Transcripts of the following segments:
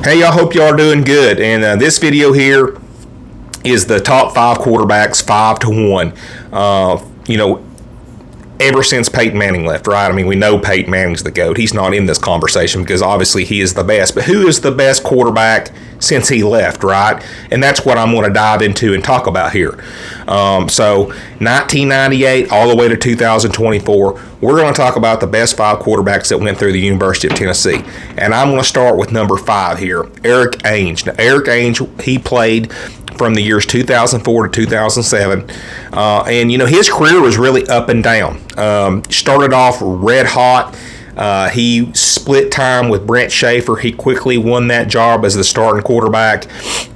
Hey, y'all, hope y'all are doing good. And this video here is the top 5 quarterbacks, 5 to 1. Ever since Peyton Manning left, right? I mean, we know Peyton Manning's the GOAT. He's not in this conversation because obviously he is the best. But who is the best quarterback since he left, right? And that's what I'm going to dive into and talk about here. So 1998 all the way to 2024, we're going to talk about the best 5 quarterbacks that went through the University of Tennessee. And I'm going to start with number 5 here, Erik Ainge. Now, Erik Ainge, he played from the years 2004 to 2007. And, his career was really up and down. Started off red hot. He split time with Brent Schaefer. He quickly won that job as the starting quarterback.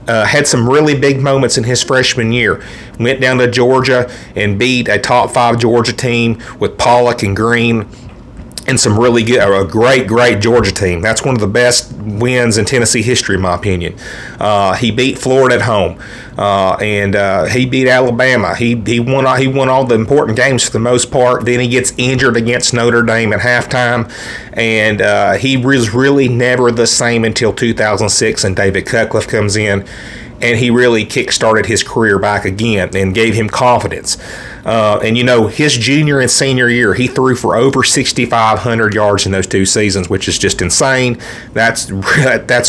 Had some really big moments in his freshman year. Went down to Georgia and beat a top 5 Georgia team with Pollock and Green. And some really good, a great Georgia team. That's one of the best wins in Tennessee history, in my opinion. He beat Florida at home, and he beat Alabama. He won all the important games for the most part. Then he gets injured against Notre Dame at halftime, and he was really never the same until 2006, and David Cutcliffe comes in. And he really kick-started his career back again and gave him confidence. His junior and senior year, he threw for over 6,500 yards in those 2 seasons, which is just insane. That's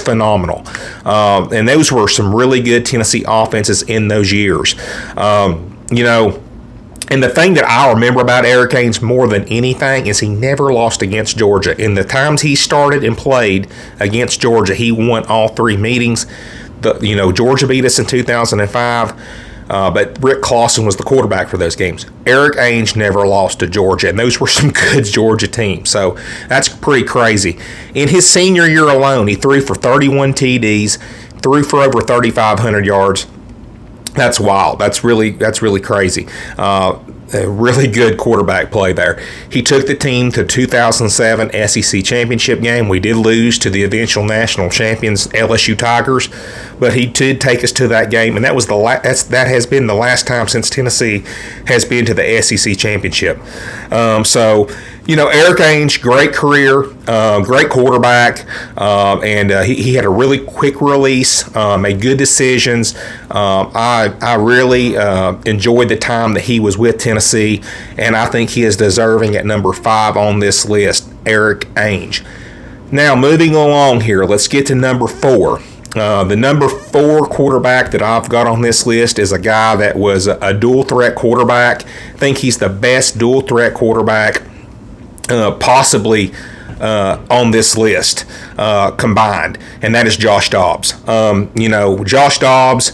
phenomenal. And those were some really good Tennessee offenses in those years. And the thing that I remember about Erik Ainge more than anything is he never lost against Georgia. In the times he started and played against Georgia, he won all 3 meetings. Georgia beat us in 2005, but Rick Clausen was the quarterback for those games. Erik Ainge never lost to Georgia, and those were some good Georgia teams. So that's pretty crazy. In his senior year alone, he threw for 31 TDs, threw for over 3,500 yards. That's wild. That's really crazy. A really good quarterback play there. He took the team to 2007 SEC championship game. We did lose to the eventual national champions LSU Tigers, but he did take us to that game, and that was that has been the last time since Tennessee has been to the SEC championship. Erik Ainge, great career, great quarterback, and he had a really quick release, made good decisions. I really enjoyed the time that he was with Tennessee, and I think he is deserving at number 5 on this list, Erik Ainge. Now, moving along here, let's get to number 4. The number 4 quarterback that I've got on this list is a guy that was a dual threat quarterback. I think he's the best dual threat quarterback possibly on this list combined, and that is Josh Dobbs. Josh Dobbs,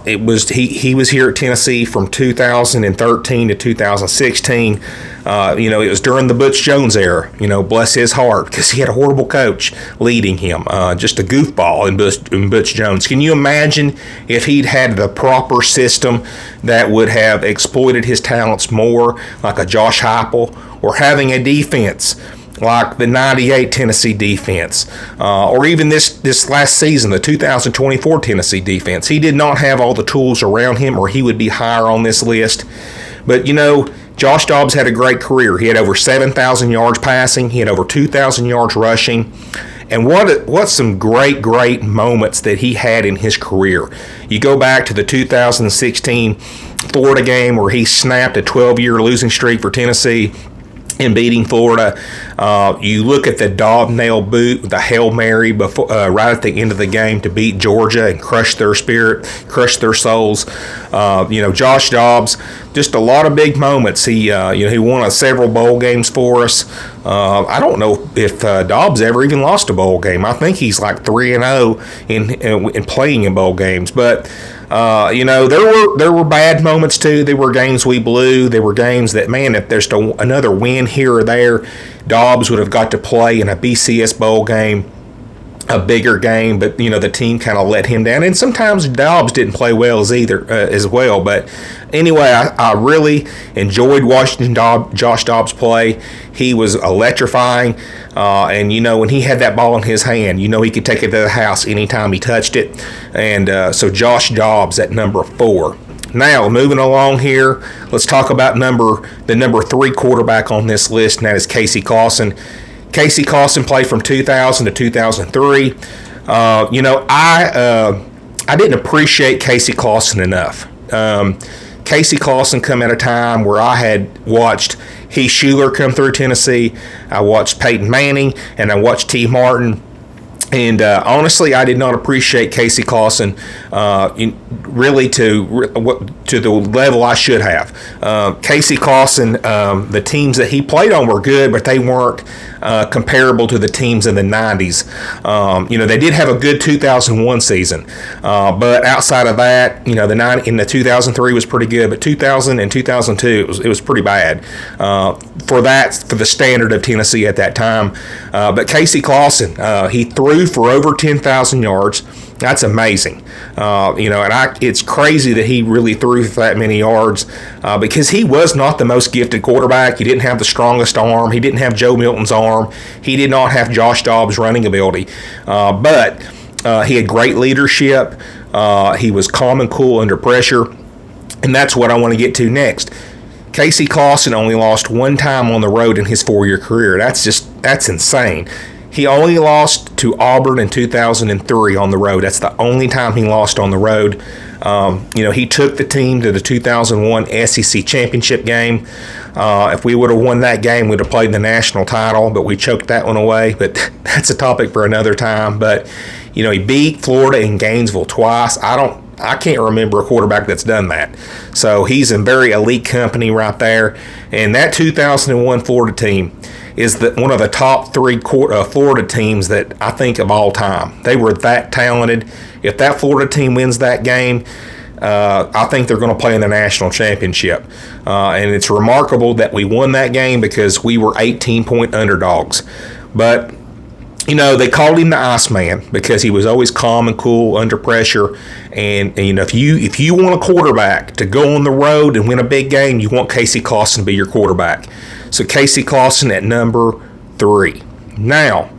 he was here at Tennessee from 2013 to 2016. It was during the Butch Jones era. Bless his heart, because he had a horrible coach leading him, just a goofball in Butch Jones. Can you imagine if he'd had the proper system that would have exploited his talents more, like a Josh Heupel, or having a defense like the 98 Tennessee defense, or even this last season, the 2024 Tennessee defense. He did not have all the tools around him, or he would be higher on this list. But, Josh Dobbs had a great career. He had over 7,000 yards passing. He had over 2,000 yards rushing. And what some great moments that he had in his career. You go back to the 2016 Florida game where he snapped a 12-year losing streak for Tennessee in beating Florida. You look at the Dobb nail boot, the Hail Mary before, right at the end of the game to beat Georgia and crush their spirit, crush their souls. Josh Dobbs, just a lot of big moments. He won several bowl games for us. I don't know if Dobbs ever even lost a bowl game. I think he's like 3-0 in playing in bowl games, but. There were bad moments too. There were games we blew. There were games that, man, if there's another win here or there, Dobbs would have got to play in a BCS bowl game, a bigger game, but the team kind of let him down. And sometimes Dobbs didn't play well as well. But anyway, I really enjoyed watching Josh Dobbs play. He was electrifying, and when he had that ball in his hand, he could take it to the house anytime he touched it. And so Josh Dobbs at number 4. Now, moving along here, let's talk about the number 3 quarterback on this list, and that is Casey Clausen. Casey Clausen played from 2000 to 2003. I didn't appreciate Casey Clausen enough. Casey Clausen come at a time where I had watched Heath Shuler come through Tennessee. I watched Peyton Manning, and I watched T. Martin. And honestly, I did not appreciate Casey Clausen really to the level I should have. Casey Clausen, the teams that he played on were good, but they weren't comparable to the teams in the 90s. They did have a good 2001 season, but outside of that, the in the 2003 was pretty good, but 2000 and 2002 it was pretty bad for the standard of Tennessee at that time. But Casey Clausen, he threw for over 10,000 yards. That's amazing. It's crazy that he really threw for that many yards because he was not the most gifted quarterback. He didn't have the strongest arm. He didn't have Joe Milton's arm. He did not have Josh Dobbs' running ability. But he had great leadership. He was calm and cool under pressure. And that's what I want to get to next. Casey Clausen only lost one time on the road in his 4-year career. That's insane. He only lost to Auburn in 2003 on the road. That's the only time he lost on the road. He took the team to the 2001 SEC championship game. If we would have won that game, we'd have played the national title, but we choked that one away. But that's a topic for another time. But, he beat Florida in Gainesville twice. I can't remember a quarterback that's done that. So he's in very elite company right there. And that 2001 Florida team is one of the top 3 Florida teams that I think of all time. They were that talented. If that Florida team wins that game, I think they're going to play in the national championship. And it's remarkable that we won that game because we were 18-point underdogs. But they called him the Iceman because he was always calm and cool under pressure. And if you want a quarterback to go on the road and win a big game, you want Casey Clausen to be your quarterback. So Casey Clausen at number 3. Now,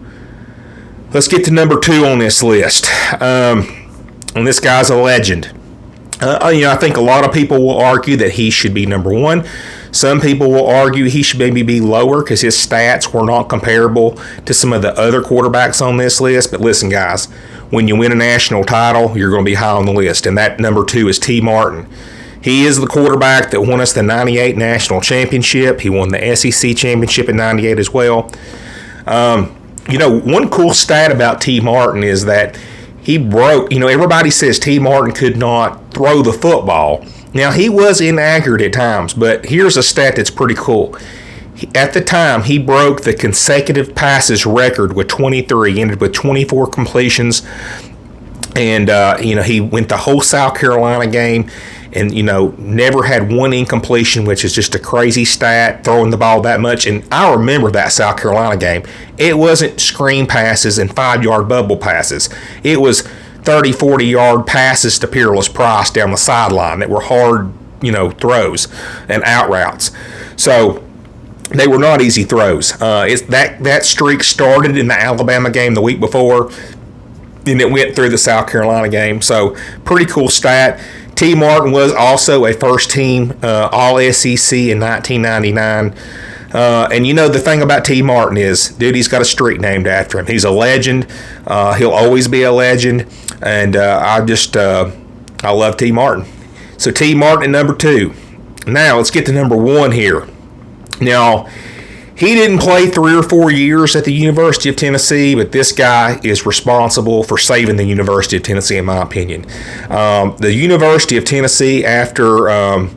let's get to number 2 on this list. And this guy's a legend. I think a lot of people will argue that he should be number 1. Some people will argue he should maybe be lower because his stats were not comparable to some of the other quarterbacks on this list. But listen, guys, when you win a national title, you're going to be high on the list. And that number 2 is T. Martin. He is the quarterback that won us the 98 national championship. He won the SEC championship in 98 as well. One cool stat about T. Martin is that he broke, everybody says T. Martin could not throw the football. Now, he was inaccurate at times, but here's a stat that's pretty cool. At the time, he broke the consecutive passes record with 23, ended with 24 completions. And, he went the whole South Carolina game and, never had one incompletion, which is just a crazy stat, throwing the ball that much. And I remember that South Carolina game. It wasn't screen passes and 5-yard bubble passes. It was 30, 40-yard passes to Peerless Price down the sideline that were hard, throws and out routes. So they were not easy throws. That streak started in the Alabama game the week before, and it went through the South Carolina game. So pretty cool stat. T. Martin was also a first-team All-SEC in 1999. And the thing about T. Martin is, dude, he's got a street named after him. He's a legend. He'll always be a legend. And I love T. Martin. So T. Martin at number 2. Now, let's get to number 1 here. Now, he didn't play 3 or 4 years at the University of Tennessee, but this guy is responsible for saving the University of Tennessee, in my opinion. The University of Tennessee, after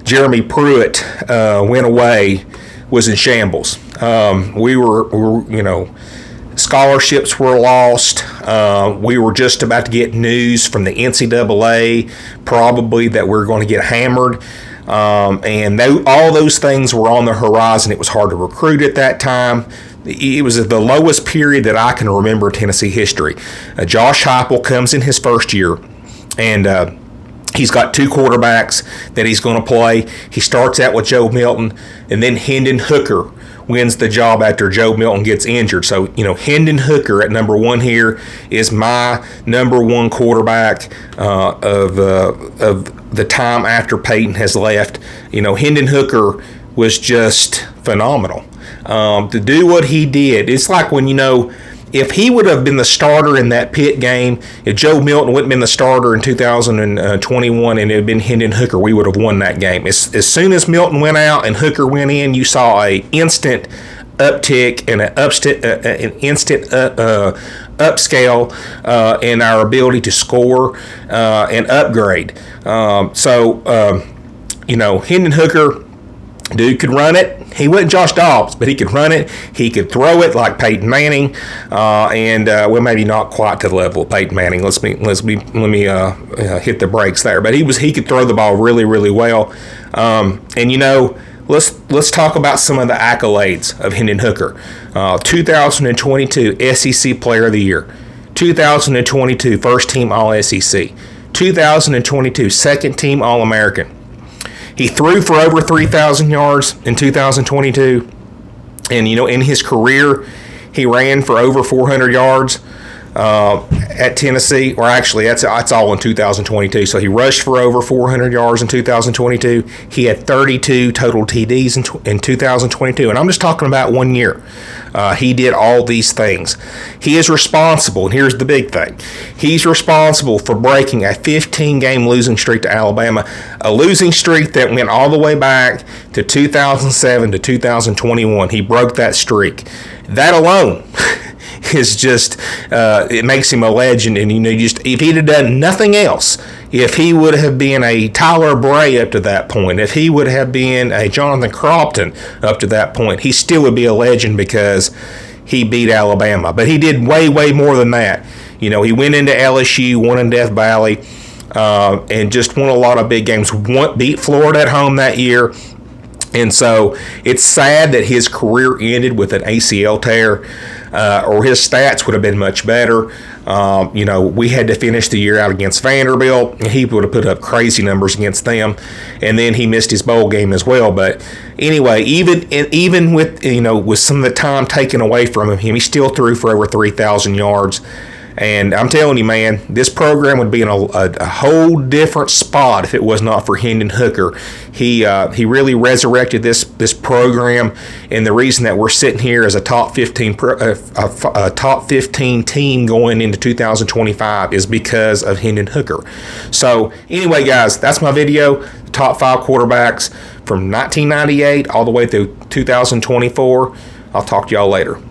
Jeremy Pruitt went away, was in shambles. We were scholarships were lost. We were just about to get news from the NCAA, probably that we're going to get hammered. And all those things were on the horizon. It was hard to recruit at that time. It was the lowest period that I can remember in Tennessee history. Josh Heupel comes in his first year, and he's got 2 quarterbacks that he's going to play. He starts out with Joe Milton, and then Hendon Hooker wins the job after Joe Milton gets injured. So, Hendon Hooker at number 1 here is my number 1 quarterback of the time after Peyton has left. Hendon Hooker was just phenomenal. To do what he did, it's like when, if he would have been the starter in that Pitt game, if Joe Milton wouldn't have been the starter in 2021 and it had been Hendon Hooker, we would have won that game. As soon as Milton went out and Hooker went in, you saw a instant uptick and an instant upscale in our ability to score and upgrade. Hendon Hooker, dude could run it. He wasn't Josh Dobbs, but he could run it. He could throw it like Peyton Manning, well, maybe not quite to the level of Peyton Manning. Let me hit the brakes there. But he could throw the ball really, really well. Let's talk about some of the accolades of Hendon Hooker. 2022 SEC Player of the Year. 2022 First Team All-SEC. 2022 Second Team All-American. He threw for over 3,000 yards in 2022. And, in his career, he ran for over 400 yards at Tennessee. Or actually, that's all in 2022. So he rushed for over 400 yards in 2022. He had 32 total TDs in 2022. And I'm just talking about 1 year. He did all these things. He is responsible, and here's the big thing. He's responsible for breaking a 15-game losing streak to Alabama, a losing streak that went all the way back to 2007 to 2021. He broke that streak. That alone is just, it makes him a legend. And, if he'd have done nothing else, if he would have been a Tyler Bray up to that point, if he would have been a Jonathan Crofton up to that point, he still would be a legend because he beat Alabama. But he did way, way more than that. He went into LSU, won in Death Valley, and just won a lot of big games. Beat Florida at home that year. And so it's sad that his career ended with an ACL tear, or his stats would have been much better. We had to finish the year out against Vanderbilt, and he would have put up crazy numbers against them. And then he missed his bowl game as well. But anyway, even with with some of the time taken away from him, he still threw for over 3,000 yards. And I'm telling you, man, this program would be in a whole different spot if it was not for Hendon Hooker. He really resurrected this program, and the reason that we're sitting here as a top 15 team going into 2025 is because of Hendon Hooker. So anyway, guys, that's my video. Top 5 quarterbacks from 1998 all the way through 2024. I'll talk to y'all later.